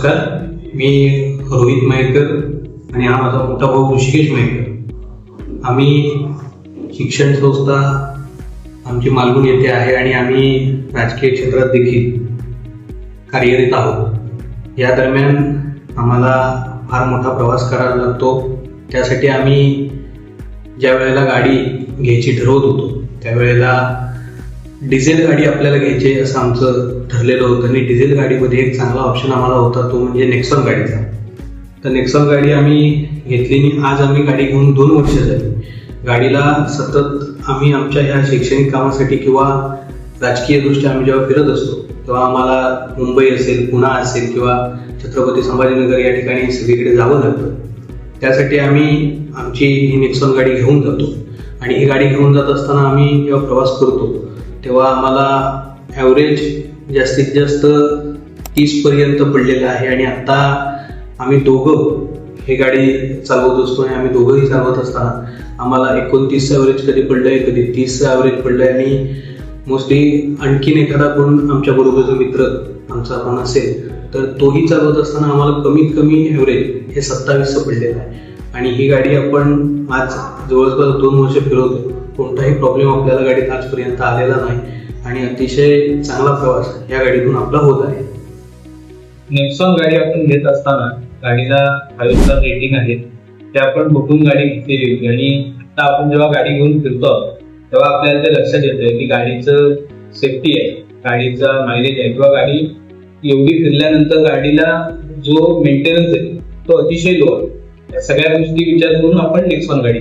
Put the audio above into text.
नमस्कार, मी रोहित मयेकर आणि हा माझा मोठा भाऊ ऋषिकेश मयेकर. आम्ही शिक्षण संस्था आमची मालवण येथे आहे आणि आम्ही राजकीय क्षेत्रात देखील कार्यरत आहोत. या दरम्यान आम्हाला फार मोठा प्रवास करावा लागतो. त्यासाठी आम्ही ज्या वेळेला गाडी घ्यायची ठरवत होतो त्यावेळेला डिझेल गाडी आपल्याला घ्यायची असं आमचं ठरलेलं होतं आणि डिझेल गाडीमध्ये एक चांगला ऑप्शन आम्हाला होता, तो म्हणजे नेक्सॉन गाडीचा. तर नेक्सॉन गाडी आम्ही घेतली आणि आज आम्ही गाडी घेऊन 2 वर्ष झाली. गाडीला सतत आम्ही आमच्या ह्या शैक्षणिक कामासाठी किंवा राजकीयदृष्ट्या आम्ही जेव्हा फिरत असतो तेव्हा आम्हाला मुंबई असेल, पुणे असेल किंवा छत्रपती संभाजीनगर या ठिकाणी सगळीकडे जावं लागतं. त्यासाठी आम्ही आमची ही नेक्सॉन गाडी घेऊन जातो आणि ही गाडी घेऊन जात असताना आम्ही जेव्हा प्रवास करतो तेव्हा आम्हाला ॲव्हरेज जास्तीत जास्त 30 पर्यंत पडलेलं आहे. आणि आत्ता आम्ही दोघं ही गाडी चालवत असतो आणि आम्ही दोघंही चालवत असताना आम्हाला 29 ॲव्हरेज कधी पडलंय, कधी 30 ॲव्हरेज पडलंय आणि मोस्टली आणखीन एखादा कोण आमच्या बरोबरचा मित्र आमचा कोण असेल तर तोही चालवत असताना आम्हाला कमीत कमी ॲव्हरेज हे 27 पडलेलं आहे. आणि ही गाडी आपण आज जवळपास 2 वर्ष फिरवतो. कोणताही प्रॉब्लेम आपल्याला गाडीत आजपर्यंत आलेला नाही आणि अतिशय चांगला प्रवास या गाडीतून आपला होत आहे. नेक्सॉन गाडी आपण घेत असताना गाडीला 5 स्टार रेटिंग आहे. ते आपण कुठून गाडी घेतलेली होती आणि आता आपण जेव्हा गाडी घेऊन फिरतो तेव्हा आपल्याला ते लक्षात येतं की गाडीचं सेफ्टी आहे, गाडीचा मायलेज आहे किंवा गाडी एवढी फिरल्यानंतर गाडीला जो मेंटेनन्स आहे तो अतिशय लो आहे. या सगळ्या गोष्टी विचार करून आपण नेक्सॉन गाडी